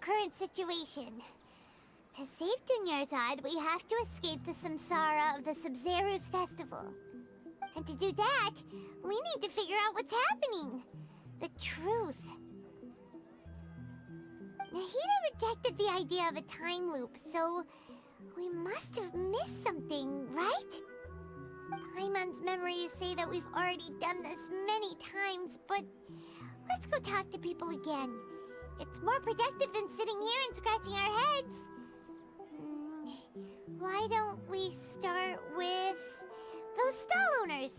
current situation. To save Dunyarzad, we have to escape the Samsara of the Sabzeruz Festival. And to do that, we need to figure out what's happening. The truth. Nahida rejected the idea of a time loop, so we must have missed something, right? Paimon's memories say that we've already done this many times, but let's go talk to people again. It's more productive than sitting here and scratching our heads. Why don't we start with those stall owners?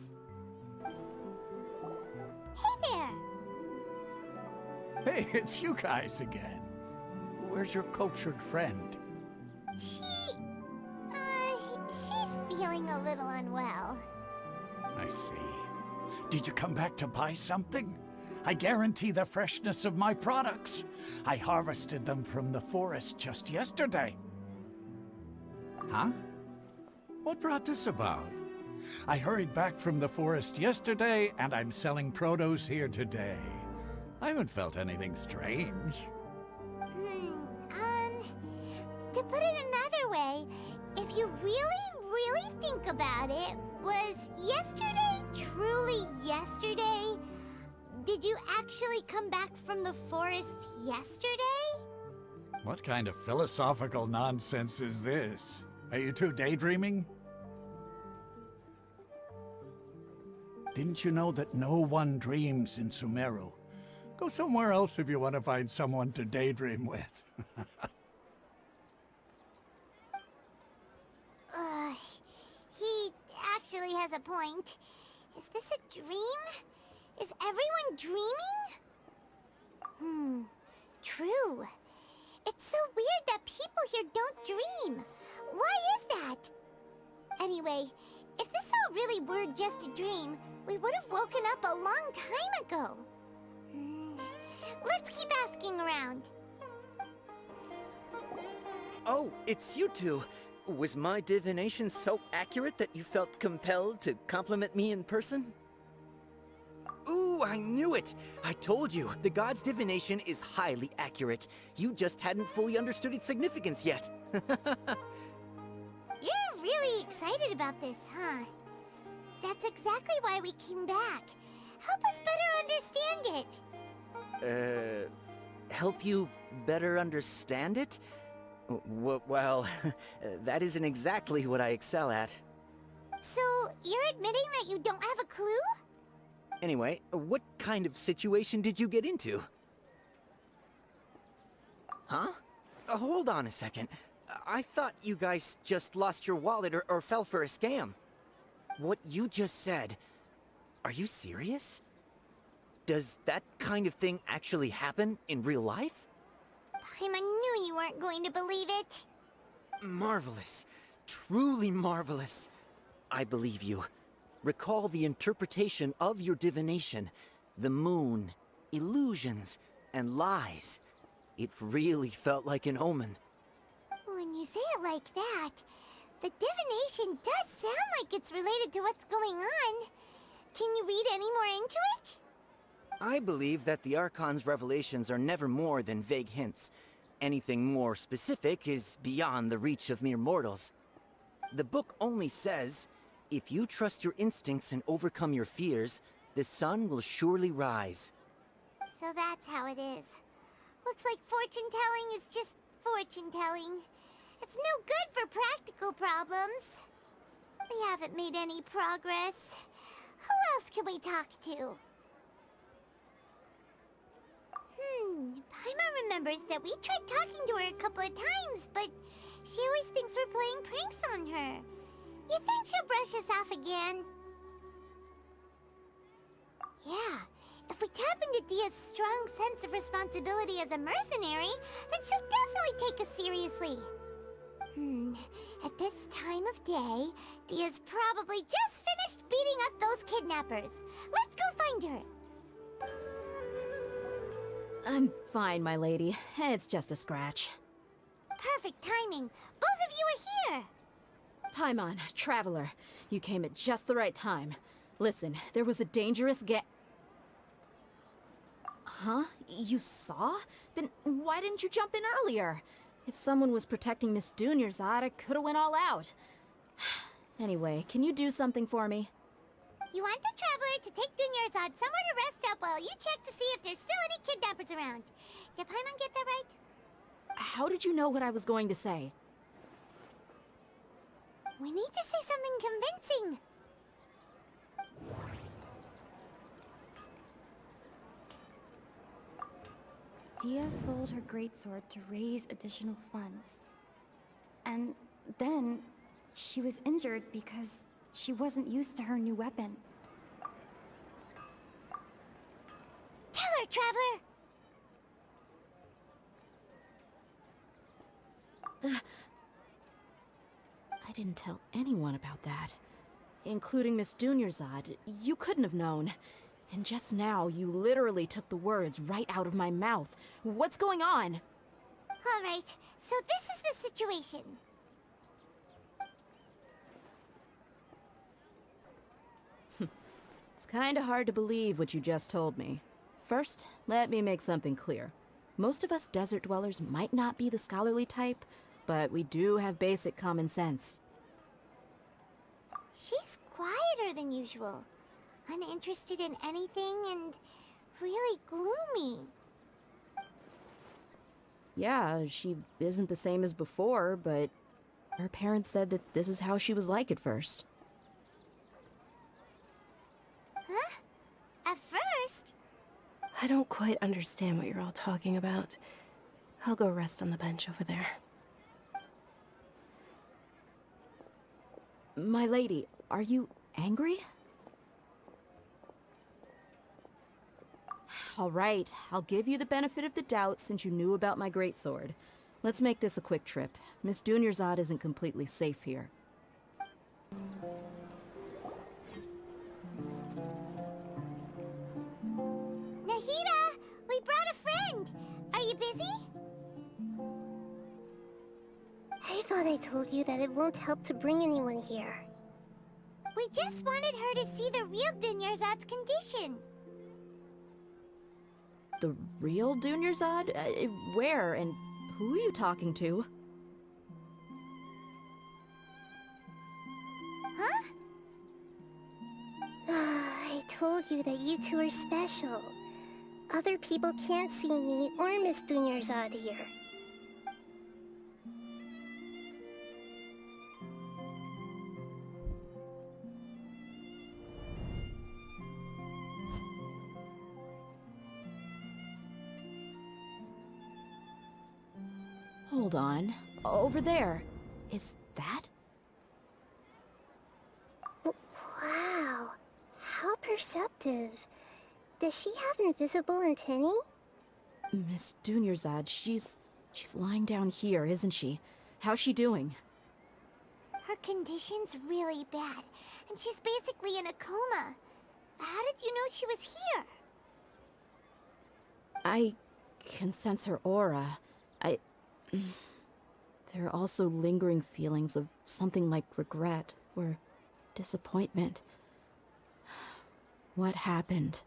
Hey there! Hey, it's you guys again. Where's your cultured friend? She's feeling a little unwell. I see. Did you come back to buy something? I guarantee the freshness of my products. I harvested them from the forest just yesterday. Huh? What brought this about? I hurried back from the forest yesterday, and I'm selling produce here today. I haven't felt anything strange. To put it another way, if you really think about it, was yesterday truly yesterday? Did you actually come back from the forest yesterday? What kind of philosophical nonsense is this? Are you two daydreaming? Didn't you know that no one dreams in Sumeru? Go somewhere else if you want to find someone to daydream with. He actually has a point. Is this a dream? Is everyone dreaming? True. It's so weird that people here don't dream. Why is that? Anyway, if this all really were just a dream, we would have woken up a long time ago. Let's keep asking around. Oh, it's you two. Was my divination so accurate that you felt compelled to compliment me in person? Ooh, I knew it! I told you, the god's divination is highly accurate. You just hadn't fully understood its significance yet. You're really excited about this, huh? That's exactly why we came back. Help us better understand it. Help you better understand it? Well, that isn't exactly what I excel at. So, you're admitting that you don't have a clue? Anyway, what kind of situation did you get into? Huh? Hold on a second. I thought you guys just lost your wallet or fell for a scam. What you just said, are you serious? Does that kind of thing actually happen in real life? Paimon knew you weren't going to believe it. Marvelous. Truly marvelous. I believe you. Recall the interpretation of your divination. The moon, illusions, and lies. It really felt like an omen. When you say it like that, the divination does sound like it's related to what's going on. Can you read any more into it? I believe that the Archon's revelations are never more than vague hints. Anything more specific is beyond the reach of mere mortals. The book only says, if you trust your instincts and overcome your fears, the sun will surely rise. So that's how it is. Looks like fortune-telling is just fortune-telling. It's no good for practical problems. We haven't made any progress. Who else can we talk to? Paimon remembers that we tried talking to her a couple of times, but she always thinks we're playing pranks on her. You think she'll brush us off again? Yeah, if we tap into Dia's strong sense of responsibility as a mercenary, then she'll definitely take us seriously. At this time of day, Dia's probably just finished beating up those kidnappers. Let's go find her. I'm fine, my lady. It's just a scratch. Perfect timing. Both of you are here. Paimon, Traveler, you came at just the right time. Listen, there was a dangerous Huh? You saw? Then why didn't you jump in earlier? If someone was protecting Miss Dunyarzad, I could've went all out. Anyway, can you do something for me? You want the Traveler to take Dunyarzad somewhere to rest up while you check to see if there's still any kidnappers around. Did Paimon get that right? How did you know what I was going to say? We need to say something convincing. Dia sold her greatsword to raise additional funds. And then she was injured because she wasn't used to her new weapon. Tell her, Traveler! I didn't tell anyone about that. Including Miss Dunyarzad. You couldn't have known. And just now, you literally took the words right out of my mouth. What's going on? All right, so this is the situation. It's kinda hard to believe what you just told me. First, let me make something clear. Most of us desert dwellers might not be the scholarly type, but we do have basic common sense. She's quieter than usual. Uninterested in anything and really gloomy. Yeah, she isn't the same as before, but her parents said that this is how she was like at first. Huh? At first? I don't quite understand what you're all talking about. I'll go rest on the bench over there. My lady, are you angry? All right, I'll give you the benefit of the doubt since you knew about my greatsword. Let's make this a quick trip. Miss Dunyarzad isn't completely safe here. Nahida! We brought a friend! Are you busy? I thought I told you that it won't help to bring anyone here. We just wanted her to see the real Dunyarzad's condition. The real Dunyarzad? Where and who are you talking to? Huh? I told you that you two are special. Other people can't see me or Miss Dunyarzad here. Hold on. Over there. Is that? Wow, how perceptive. Does she have invisible antennae? Miss Dunyarzad, she's lying down here, isn't she? How's she doing? Her condition's really bad, and she's basically in a coma. How did you know she was here? I can sense her aura. There are also lingering feelings of something like regret or disappointment. What happened?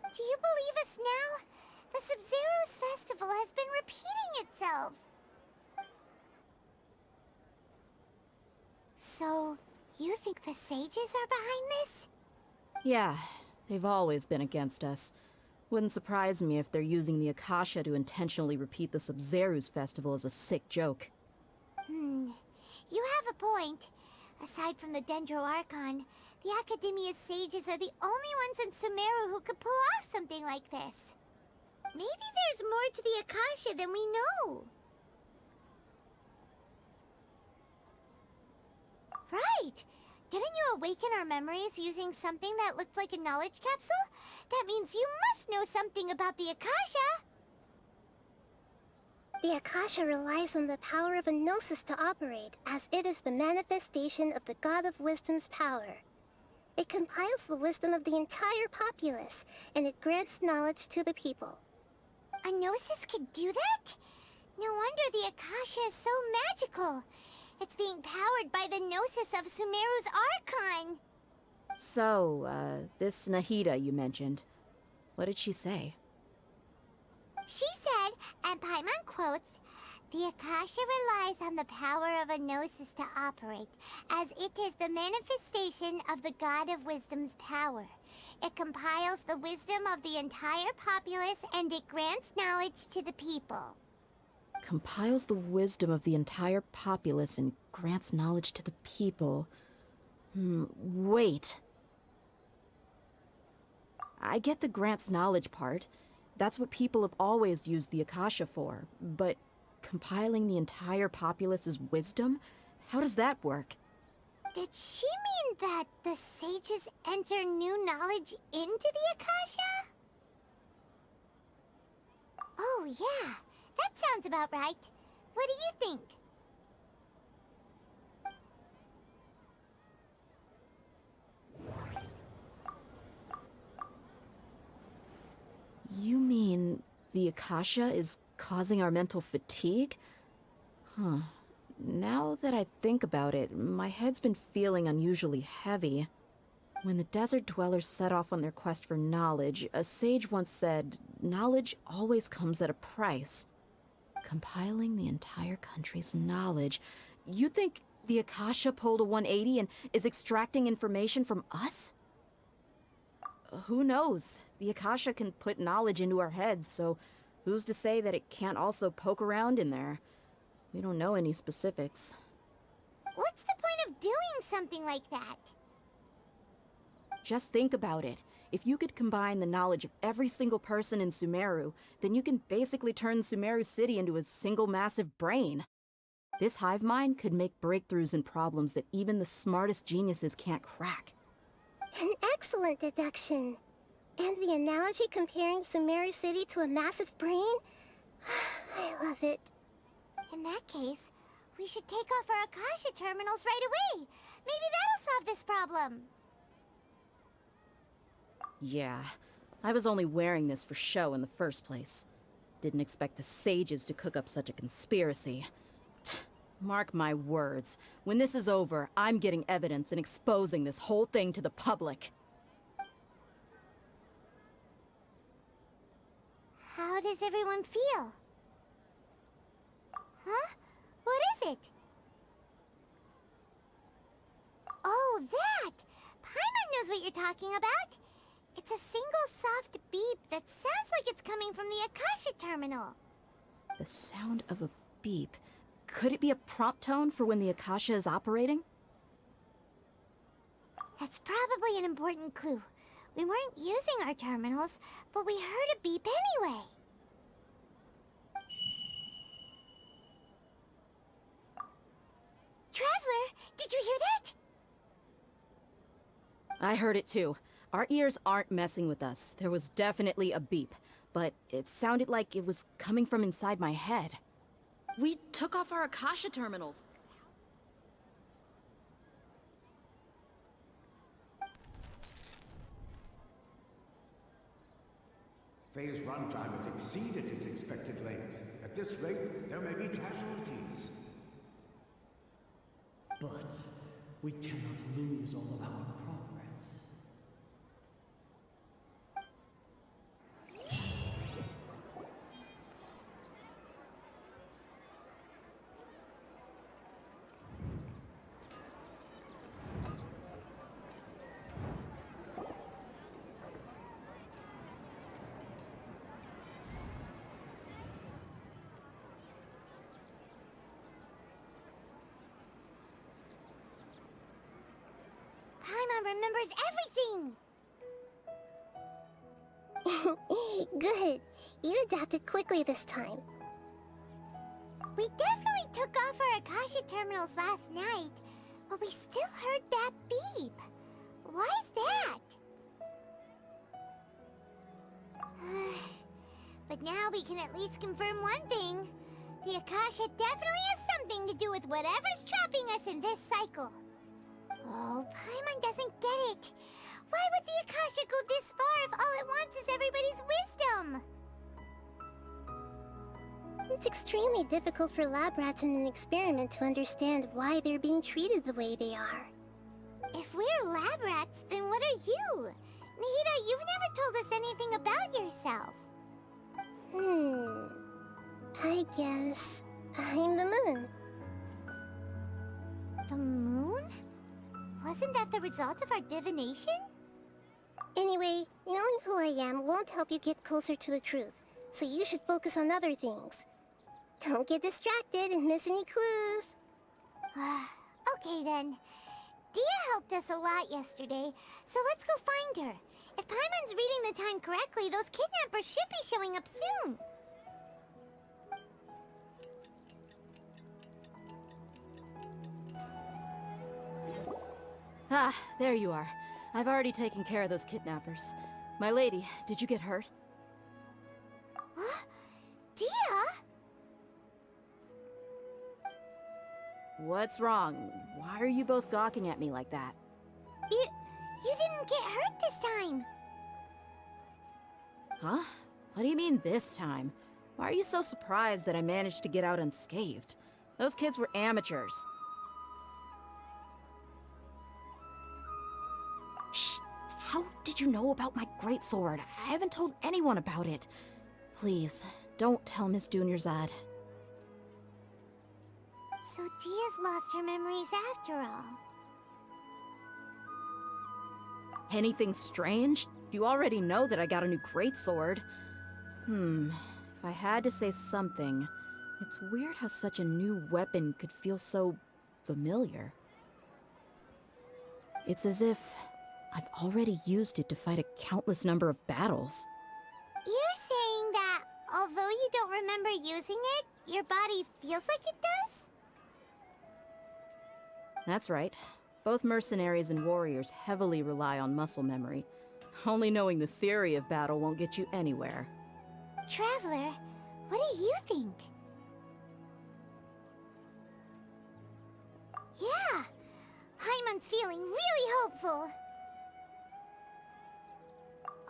Do you believe us now? The Sabzeruz festival has been repeating itself. So, you think the sages are behind this? Yeah, they've always been against us. Wouldn't surprise me if they're using the Akasha to intentionally repeat the Sabzeruz festival as a sick joke. You have a point. Aside from the Dendro Archon, the Academia's sages are the only ones in Sumeru who could pull off something like this. Maybe there's more to the Akasha than we know. Right! Didn't you awaken our memories using something that looked like a knowledge capsule? That means you must know something about the Akasha! The Akasha relies on the power of a gnosis to operate, as it is the manifestation of the God of Wisdom's power. It compiles the wisdom of the entire populace, and it grants knowledge to the people. A gnosis could do that? No wonder the Akasha is so magical. It's being powered by the gnosis of Sumeru's Archon. So, this Nahida you mentioned, what did she say? She said, and Paimon quotes, "The Akasha relies on the power of a gnosis to operate, as it is the manifestation of the God of Wisdom's power. It compiles the wisdom of the entire populace and it grants knowledge to the people." Compiles the wisdom of the entire populace and grants knowledge to the people. Wait. I get the grants knowledge part. That's what people have always used the Akasha for. But compiling the entire populace's wisdom? How does that work? Did she mean that the sages enter new knowledge into the Akasha? Oh yeah, that sounds about right. What do you think? You mean the Akasha is causing our mental fatigue? Huh. Now that I think about it, my head's been feeling unusually heavy. When the desert dwellers set off on their quest for knowledge, a sage once said, knowledge always comes at a price. Compiling the entire country's knowledge. You think the Akasha pulled a 180 and is extracting information from us? Who knows? The Akasha can put knowledge into our heads, so who's to say that it can't also poke around in there? We don't know any specifics. What's the point of doing something like that? Just think about it. If you could combine the knowledge of every single person in Sumeru, then you can basically turn Sumeru City into a single massive brain. This hive mind could make breakthroughs in problems that even the smartest geniuses can't crack. An excellent deduction. And the analogy comparing Sumeru City to a massive brain? I love it. In that case, we should take off our Akasha terminals right away. Maybe that'll solve this problem. Yeah, I was only wearing this for show in the first place. Didn't expect the sages to cook up such a conspiracy. Mark my words, when this is over, I'm getting evidence and exposing this whole thing to the public. How does everyone feel? Huh? What is it? Oh, that! Paimon knows what you're talking about. It's a single soft beep that sounds like it's coming from the Akasha terminal. The sound of a beep. Could it be a prompt tone for when the Akasha is operating? That's probably an important clue. We weren't using our terminals, but we heard a beep anyway. Traveler, did you hear that? I heard it too. Our ears aren't messing with us. There was definitely a beep, but it sounded like it was coming from inside my head. We took off our Akasha terminals. Phase runtime has exceeded its expected length. At this rate, there may be casualties. But we cannot lose all of our progress. Paimon remembers everything! Good. You adapted quickly this time. We definitely took off our Akasha terminals last night, but we still heard that beep. Why is that? But now we can at least confirm one thing. The Akasha definitely has something to do with whatever's trapping us in this cycle. Oh, Paimon doesn't get it. Why would the Akasha go this far if all it wants is everybody's wisdom? It's extremely difficult for lab rats in an experiment to understand why they're being treated the way they are. If we're lab rats, then what are you? Nahida, you've never told us anything about yourself. I guess I'm the moon. The moon? Wasn't that the result of our divination? Anyway, knowing who I am won't help you get closer to the truth, so you should focus on other things. Don't get distracted and miss any clues. Okay then. Dia helped us a lot yesterday, so let's go find her. If Paimon's reading the time correctly, those kidnappers should be showing up soon. Ah, there you are. I've already taken care of those kidnappers. My lady, did you get hurt? Huh? Dia? What's wrong? Why are you both gawking at me like that? You didn't get hurt this time. Huh? What do you mean this time? Why are you so surprised that I managed to get out unscathed? Those kids were amateurs. Shh! How did you know about my greatsword? I haven't told anyone about it. Please, don't tell Miss Dunyarzad. So Dia's lost her memories after all. Anything strange? You already know that I got a new greatsword. If I had to say something, it's weird how such a new weapon could feel so familiar. It's as if I've already used it to fight a countless number of battles. You're saying that although you don't remember using it, your body feels like it does? That's right. Both mercenaries and warriors heavily rely on muscle memory. Only knowing the theory of battle won't get you anywhere. Traveler, what do you think? Yeah, Paimon's feeling really hopeful.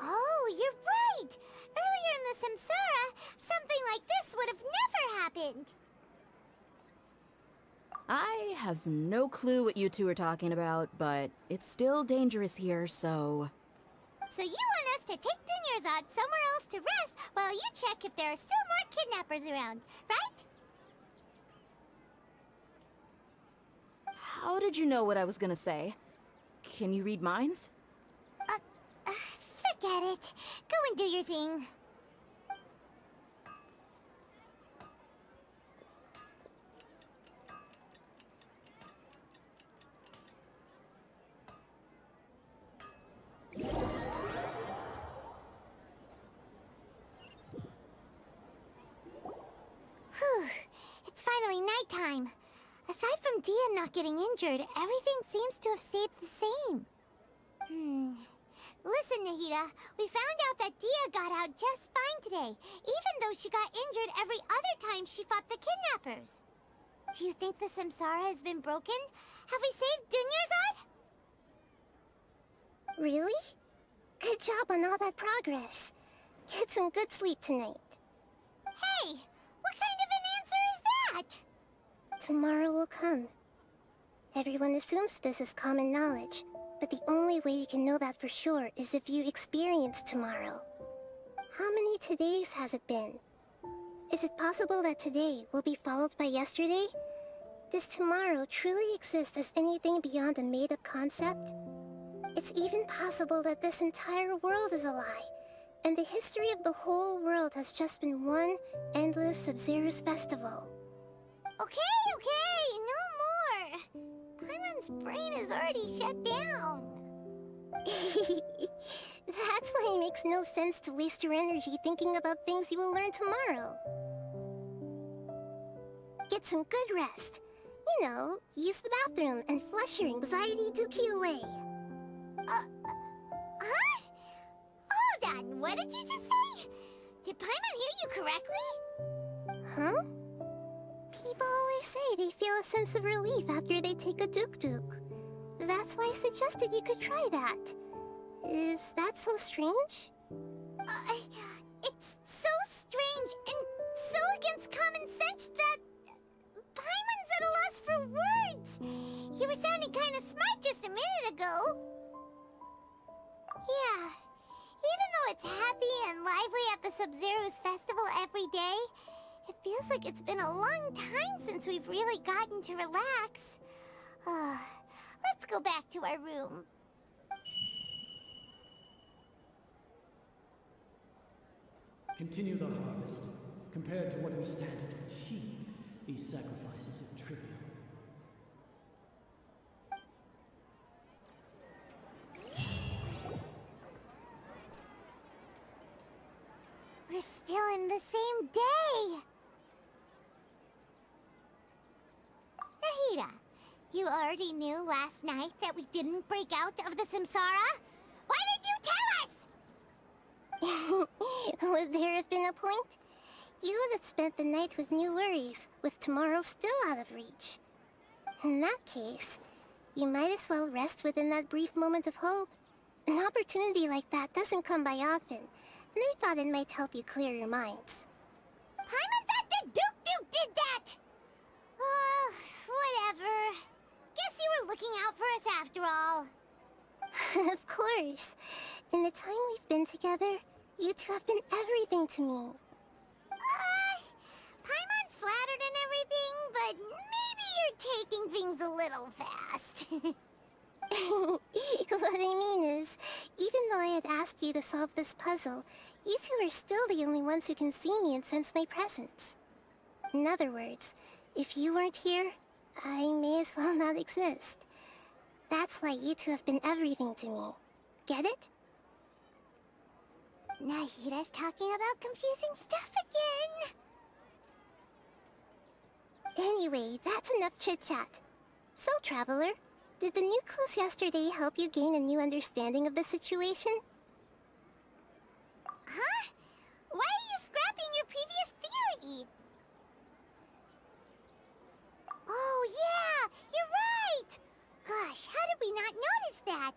Oh, you're right! Earlier in the Samsara, something like this would have never happened. I have no clue what you two are talking about, but it's still dangerous here, so... So you want us to take Dunyarzad somewhere else to rest while you check if there are still more kidnappers around, right? How did you know what I was gonna say? Can you read minds? Forget it. Go and do your thing. Whew. It's finally nighttime. Aside from Dia not getting injured, everything seems to have stayed the same. Listen, Nahida, we found out that Dia got out just fine today, even though she got injured every other time she fought the kidnappers. Do you think the Samsara has been broken? Have we saved Dunyarzad? Really? Good job on all that progress. Get some good sleep tonight. Hey, what kind of an answer is that? Tomorrow will come. Everyone assumes this is common knowledge, but the only way you can know that for sure is if you experience tomorrow. How many todays has it been? Is it possible that today will be followed by yesterday? Does tomorrow truly exist as anything beyond a made-up concept? It's even possible that this entire world is a lie, and the history of the whole world has just been one endless Sabzeruz festival. Okay, no more. Paimon's brain is already shut down. That's why it makes no sense to waste your energy thinking about things you will learn tomorrow. Get some good rest. You know, use the bathroom and flush your anxiety dookie away. Huh? Hold on, what did you just say? Did Paimon hear you correctly? Huh? People always say they feel a sense of relief after they take a duk-duk. That's why I suggested you could try that. Is that so strange? It's so strange and so against common sense that Paimon's at a loss for words. You were sounding kind of smart just a minute ago. Yeah, even though it's happy and lively at the Sabzeruz festival every day, It feels like it's been a long time since we've really gotten to relax. Let's go back to our room. Continue the harvest. Compared to what we stand to achieve, these sacrifices are trivial. We're still in the same day! Nahida, you already knew last night that we didn't break out of the Samsara? Why did you tell us? Would there have been a point? You would have spent the night with new worries, with tomorrow still out of reach. In that case, you might as well rest within that brief moment of hope. An opportunity like that doesn't come by often, and I thought it might help you clear your minds. Paimon thought the Duke did that! Whatever. Guess you were looking out for us after all. Of course. In the time we've been together, you two have been everything to me. Paimon's flattered and everything, but maybe you're taking things a little fast. What I mean is, even though I had asked you to solve this puzzle, you two are still the only ones who can see me and sense my presence. In other words, if you weren't here, I may as well not exist. That's why you two have been everything to me. Get it? Nahida's talking about confusing stuff again. Anyway, that's enough chit-chat. So, Traveler, did the new clues yesterday help you gain a new understanding of the situation? Huh? Why are you scrapping your previous theory? Oh yeah, you're right! Gosh, how did we not notice that?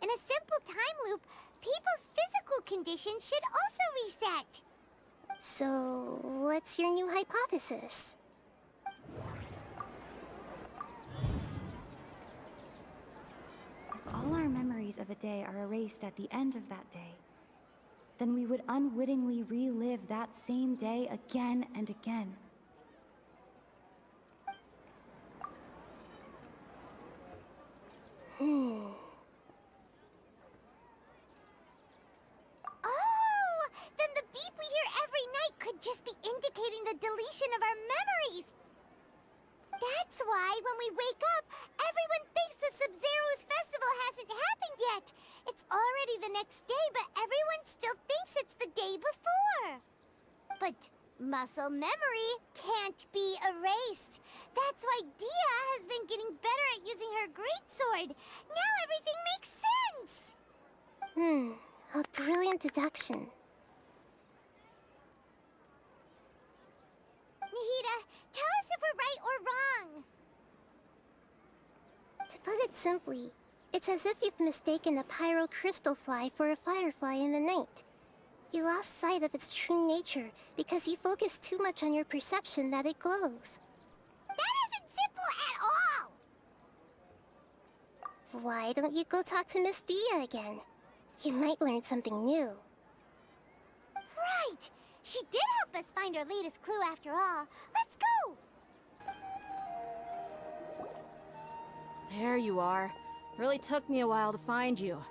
In a simple time loop, people's physical conditions should also reset. So, what's your new hypothesis? If all our memories of a day are erased at the end of that day, then we would unwittingly relive that same day again and again. Oh! Then the beep we hear every night could just be indicating the deletion of our memories. That's why when we wake up, everyone thinks the Sabzeruz festival hasn't happened yet. It's already the next day, but everyone still thinks it's the day before. But muscle memory can't be erased. That's why Dia has been getting better at using her greatsword. Now everything makes sense. A brilliant deduction. Nahida, tell us if we're right or wrong. To put it simply, it's as if you've mistaken a pyro crystal fly for a firefly in the night. You lost sight of its true nature because you focused too much on your perception that it glows. That isn't simple at all! Why don't you go talk to Miss Dia again? You might learn something new. Right! She did help us find our latest clue after all. Let's go! There you are. Really took me a while to find you.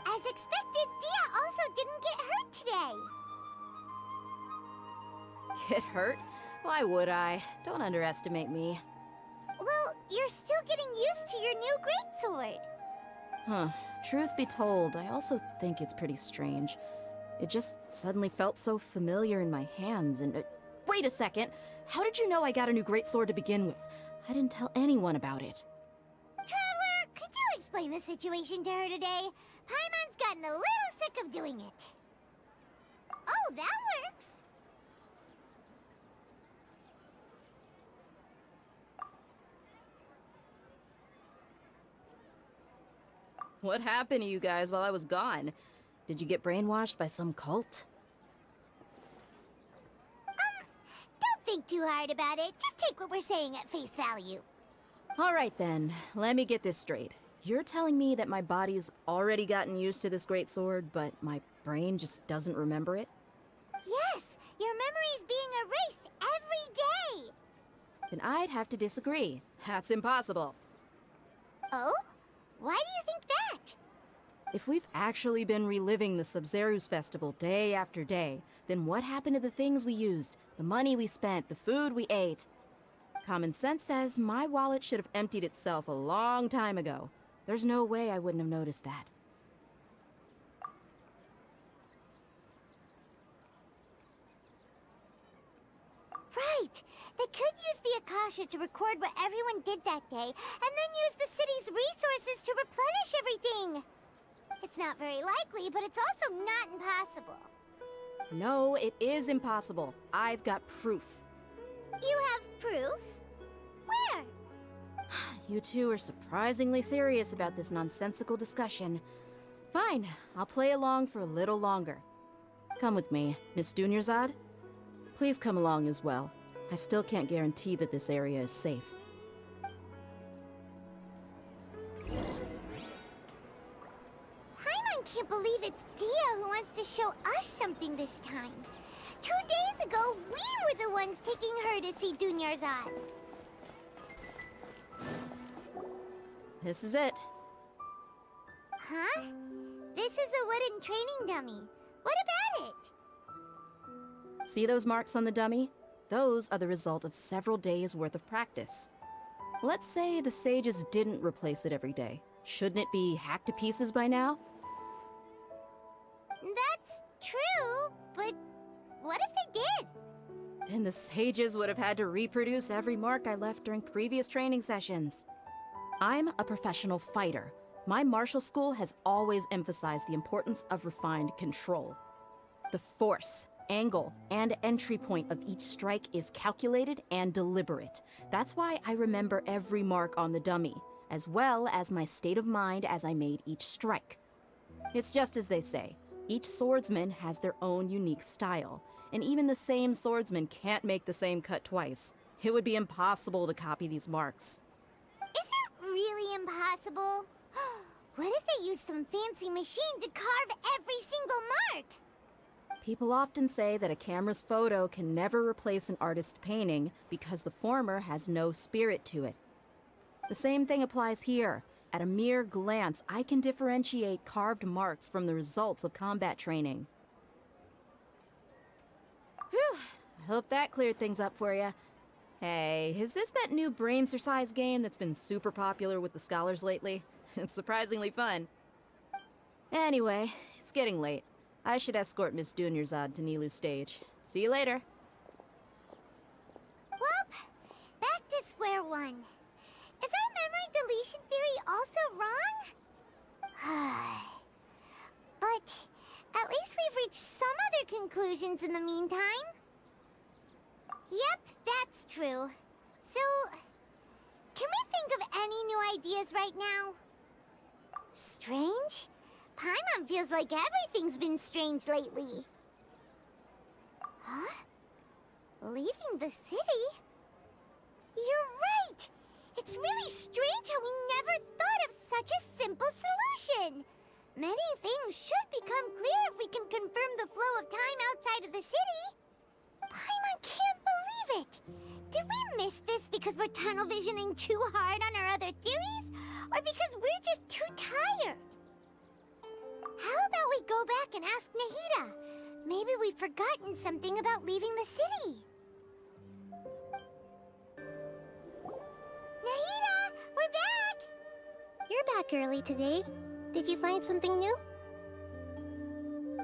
As expected, Dia also didn't get hurt today. Get hurt? Why would I? Don't underestimate me. Well, you're still getting used to your new greatsword. Huh. Truth be told, I also think it's pretty strange. It just suddenly felt so familiar in my hands and... wait a second! How did you know I got a new greatsword to begin with? I didn't tell anyone about it. Traveler, could you explain the situation to her today? Paimon's gotten a little sick of doing it. Oh, that works. What happened to you guys while I was gone? Did you get brainwashed by some cult? Don't think too hard about it. Just take what we're saying at face value. Alright then, let me get this straight. You're telling me that my body's already gotten used to this greatsword, but my brain just doesn't remember it? Yes, Your memory's being erased every day! Then I'd have to disagree. That's impossible. Oh? Why do you think that? If we've actually been reliving the Sabzeruz festival day after day, then what happened to the things we used, the money we spent, the food we ate? Common sense says my wallet should have emptied itself a long time ago. There's no way I wouldn't have noticed that. Right! They could use the Akasha to record what everyone did that day, and then use the city's resources to replenish everything! It's not very likely, but it's also not impossible. No, it is impossible. I've got proof. You have proof? Where? You two are surprisingly serious about this nonsensical discussion. Fine, I'll play along for a little longer. Come with me, Miss Dunyarzad. Please come along as well. I still can't guarantee that this area is safe. Paimon can't believe it's Dia who wants to show us something this time. 2 days ago, we were the ones taking her to see Dunyarzad. This is it. Huh? This is a wooden training dummy. What about it? See those marks on the dummy? Those are the result of several days' worth of practice. Let's say the sages didn't replace it every day. Shouldn't it be hacked to pieces by now? That's true, but what if they did? Then the sages would have had to reproduce every mark I left during previous training sessions. I'm a professional fighter. My martial school has always emphasized the importance of refined control. The force, angle, and entry point of each strike is calculated and deliberate. That's why I remember every mark on the dummy, as well as my state of mind as I made each strike. It's just as they say, each swordsman has their own unique style, and even the same swordsman can't make the same cut twice. It would be impossible to copy these marks. Is it really impossible? What if they use some fancy machine to carve every single mark? People often say that a camera's photo can never replace an artist's painting because the former has no spirit to it. The same thing applies here. At a mere glance, I can differentiate carved marks from the results of combat training. Whew, I hope that cleared things up for you. Hey, is this that new brain exercise game that's been super popular with the scholars lately? It's surprisingly fun. Anyway, it's getting late. I should escort Miss Dunyarzad to Nilu's stage. See you later. Well, back to square one. Is our memory deletion theory also wrong? But at least we've reached some other conclusions in the meantime. Yep, that's true. So, can we think of any new ideas right now? Strange? Paimon feels like everything's been strange lately. Huh? Leaving the city? You're right! It's really strange how we never thought of such a simple solution! Many things should become clear if we can confirm the flow of time outside of the city. Paimon can't believe it! Did we miss this because we're tunnel visioning too hard on our other theories? Or because we're just too tired? How about we go back and ask Nahida? Maybe we've forgotten something about leaving the city. Nahida, we're back! You're back early today. Did you find something new?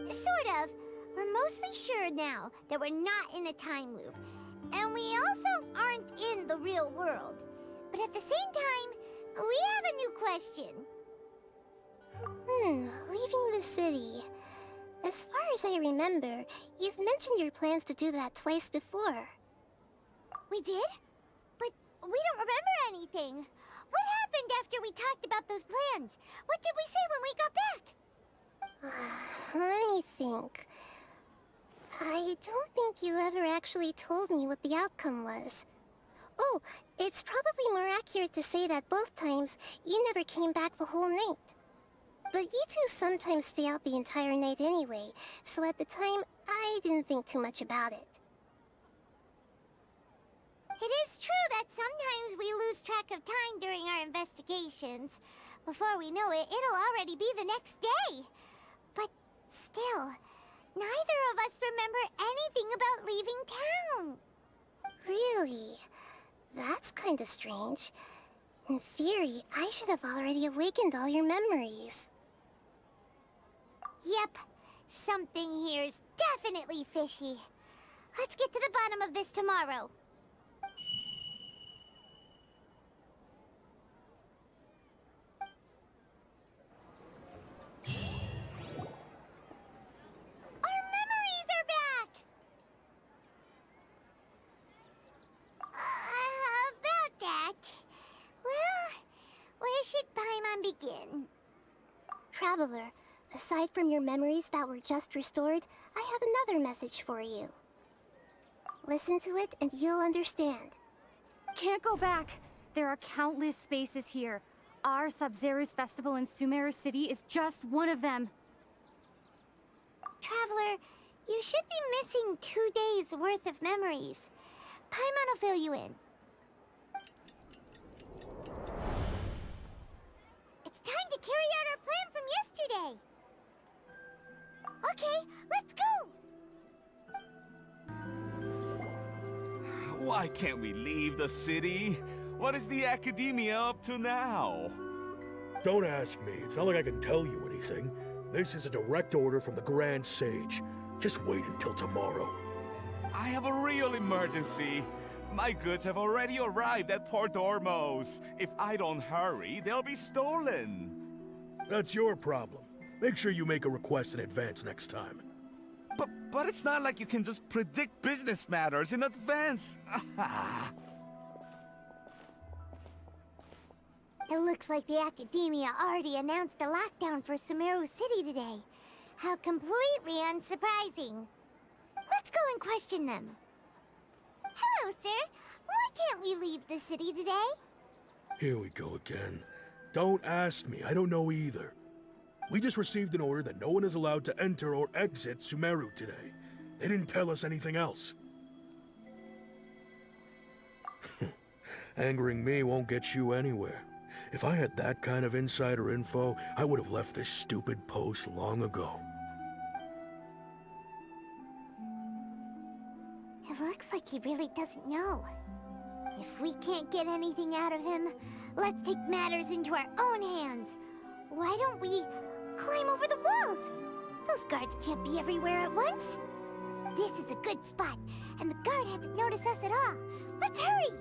Sort of. We're mostly sure now that we're not in a time loop. And we also aren't in the real world. But at the same time, we have a new question. Leaving the city. As far as I remember, you've mentioned your plans to do that twice before. We did? But we don't remember anything. What happened after we talked about those plans? What did we say when we got back? Let me think. I don't think you ever actually told me what the outcome was. Oh, it's probably more accurate to say that both times you never came back the whole night. But you two sometimes stay out the entire night anyway, so at the time, I didn't think too much about it. It is true that sometimes we lose track of time during our investigations. Before we know it, it'll already be the next day. But still, neither of us remember anything about leaving town. Really? That's kinda strange. In theory, I should have already awakened all your memories. Yep, something here's definitely fishy. Let's get to the bottom of this tomorrow. Our memories are back! About that. Well, where should Paimon begin? Traveler, aside from your memories that were just restored, I have another message for you. Listen to it and you'll understand. Can't go back. There are countless spaces here. Our Sabzeruz festival in Sumeru City is just one of them. Traveler, you should be missing 2 days worth of memories. Paimon will fill you in. It's time to carry out our plan from yesterday. Okay, let's go! Why can't we leave the city? What is the academia up to now? Don't ask me. It's not like I can tell you anything. This is a direct order from the Grand Sage. Just wait until tomorrow. I have a real emergency. My goods have already arrived at Port Ormos. If I don't hurry, they'll be stolen. That's your problem. Make sure you make a request in advance next time. But it's not like you can just predict business matters in advance. It looks like the Academia already announced a lockdown for Sumeru City today. How completely unsurprising. Let's go and question them. Hello, sir. Why can't we leave the city today? Here we go again. Don't ask me. I don't know either. We just received an order that no one is allowed to enter or exit Sumeru today. They didn't tell us anything else. Angering me won't get you anywhere. If I had that kind of insider info, I would have left this stupid post long ago. It looks like he really doesn't know. If we can't get anything out of him, let's take matters into our own hands. Why don't we climb over the walls? Those guards can't be everywhere at once. This is a good spot, and the guard hasn't noticed us at all. Let's hurry!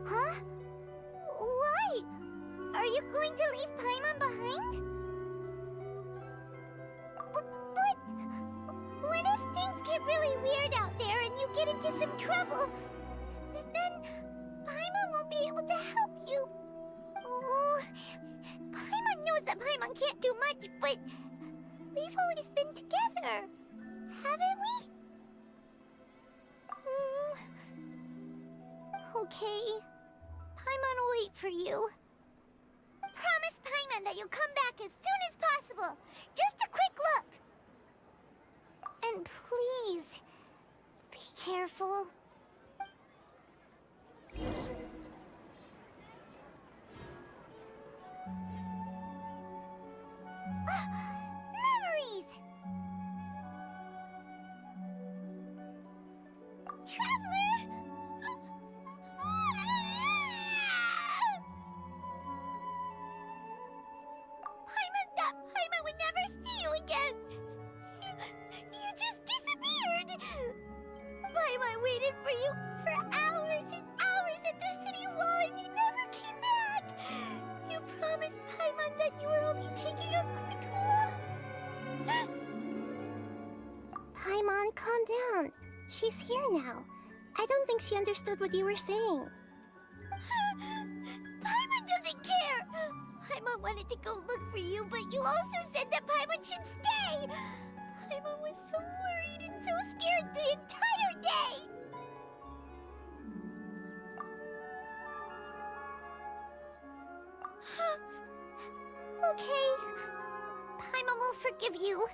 Huh? Why? Are you going to leave Paimon behind? But what if things get really weird out there and you get into some trouble? Then Paimon won't be able to help you. Oh, Paimon knows that Paimon can't do much, but we've always been together, haven't we? Okay. Paimon will wait for you. Promise Paimon that you'll come back as soon as possible. Just a quick look. And please, be careful. Memories! Traveler! Paimon would never see you again! You just disappeared! Paimon waited for you for hours and hours at the city wall and you never came back! You promised Paimon that you were only taking a quick look! Paimon, calm down. She's here now. I don't think she understood what you were saying. Paimon doesn't care! Paimon wanted to go look for you, but you also said that Paimon should stay! Paimon was so worried and so scared the entire day! Okay. Paimon will forgive you.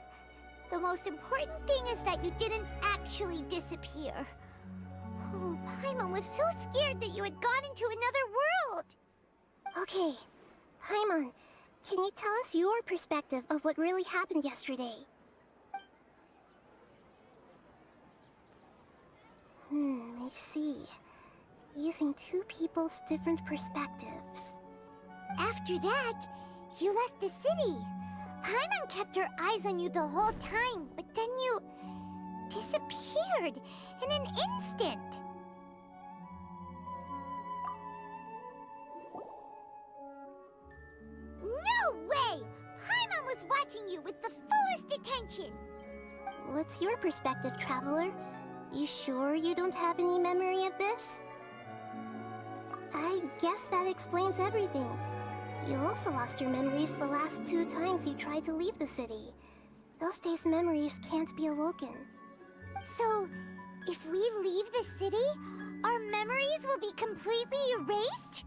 The most important thing is that you didn't actually disappear. Oh, Paimon was so scared that you had gone into another world. Okay, Paimon, can you tell us your perspective of what really happened yesterday? I see. Using two people's different perspectives. After that, you left the city. Paimon kept her eyes on you the whole time, but then you disappeared in an instant. No way! Paimon was watching you with the fullest attention. What's your perspective, Traveler? You sure you don't have any memory of this? I guess that explains everything. You also lost your memories the last 2 times you tried to leave the city. Those days' memories can't be awoken. So, if we leave the city, our memories will be completely erased?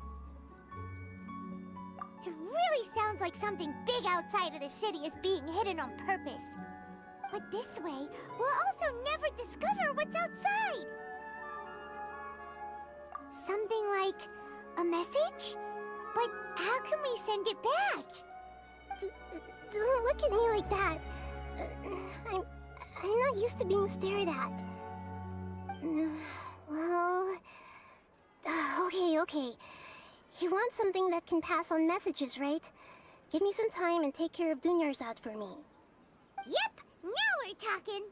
It really sounds like something big outside of the city is being hidden on purpose. But this way, we'll also never discover what's outside. Something like a message? But how can we send it back? Don't look at me like that. I'm not used to being stared at. Well... Okay. You want something that can pass on messages, right? Give me some time and take care of Dunyarzad for me. Yep! Now we're talking!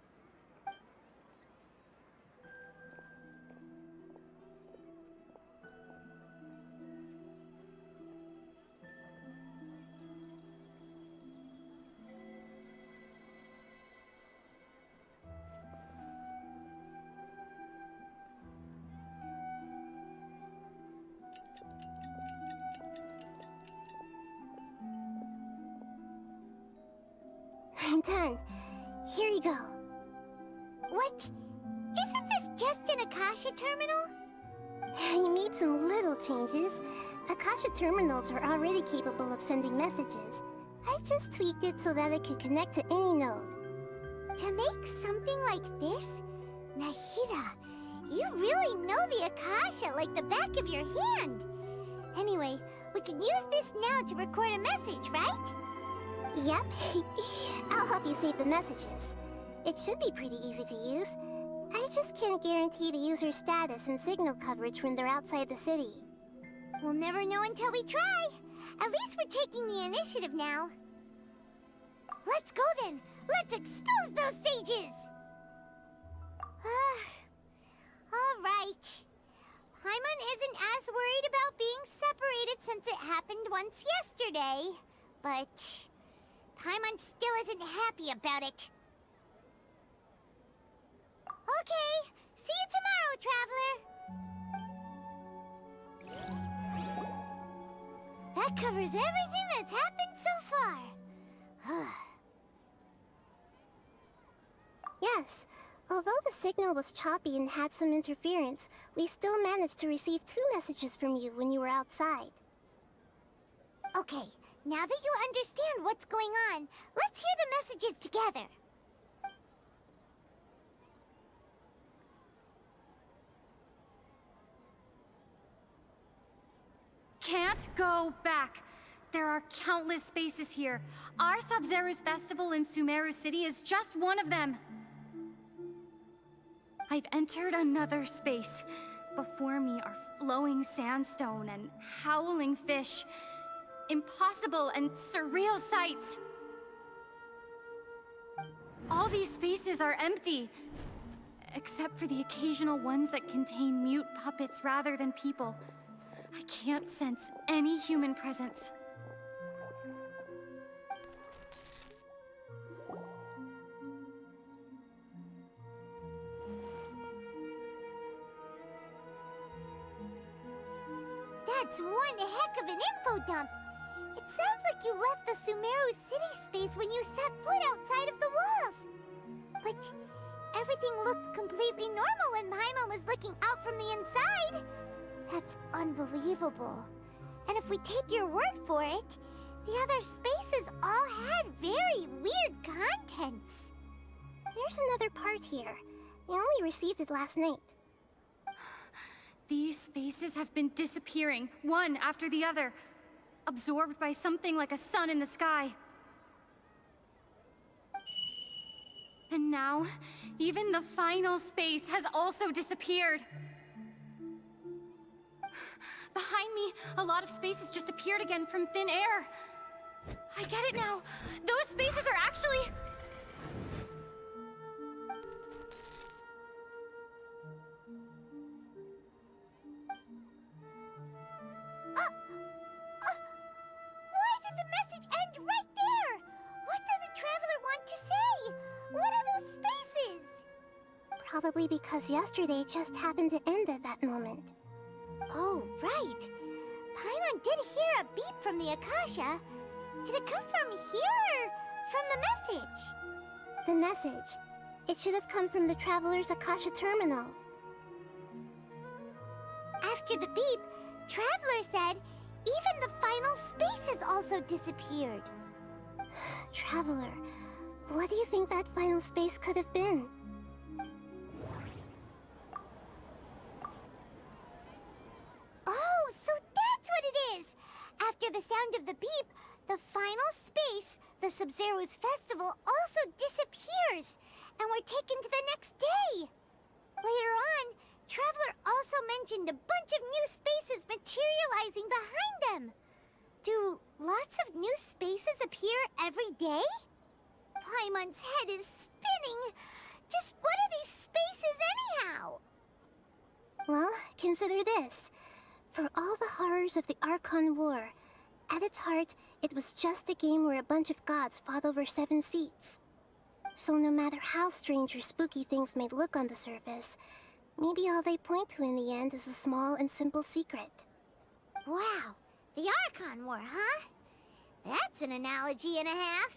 I'm done. Here you go. What? Isn't this just an Akasha terminal? I made some little changes. Akasha terminals are already capable of sending messages. I just tweaked it so that it could connect to any node. To make something like this? Nahida, you really know the Akasha like the back of your hand. Anyway, we can use this now to record a message, right? Yep. I'll help you save the messages. It should be pretty easy to use. I just can't guarantee the user's status and signal coverage when they're outside the city. We'll never know until we try. At least we're taking the initiative now. Let's go then. Let's expose those sages. All right. Paimon isn't as worried about being separated since it happened once yesterday. But Paimon still isn't happy about it. Okay, see you tomorrow, Traveler. That covers everything that's happened so far. Yes, although the signal was choppy and had some interference, we still managed to receive 2 messages from you when you were outside. Okay, now that you understand what's going on, let's hear the messages together. Can't go back. There are countless spaces here. Our Sabzeruz festival in Sumeru City is just one of them. I've entered another space. Before me are flowing sandstone and howling fish. Impossible and surreal sights. All these spaces are empty, except for the occasional ones that contain mute puppets rather than people. I can't sense any human presence. That's one heck of an info dump. It sounds like you left the Sumeru City space when you set foot outside of the walls. But everything looked completely normal when Paimon was looking out from the inside. That's unbelievable. And if we take your word for it, the other spaces all had very weird contents. There's another part here. I only received it last night. These spaces have been disappearing, one after the other, absorbed by something like a sun in the sky. And now, even the final space has also disappeared. Behind me, a lot of spaces just appeared again from thin air. I get it now. Those spaces are actually... Why did the message end right there? What did the Traveler want to say? What are those spaces? Probably because yesterday just happened to end at that moment. Oh, right. Paimon did hear a beep from the Akasha. Did it come from here or from the message? The message. It should have come from the Traveler's Akasha terminal. After the beep, Traveler said even the final space has also disappeared. Traveler, what do you think that final space could have been? Oh, so that's what it is! After the sound of the beep, the final space, the Sabzeruz Festival, also disappears, and we're taken to the next day. Later on, Traveler also mentioned a bunch of new spaces materializing behind them. Do lots of new spaces appear every day? Paimon's head is spinning. Just what are these spaces anyhow? Well, consider this. For all the horrors of the Archon War, at its heart, it was just a game where a bunch of gods fought over 7 seats. So no matter how strange or spooky things may look on the surface, maybe all they point to in the end is a small and simple secret. Wow, the Archon War, huh? That's an analogy and a half.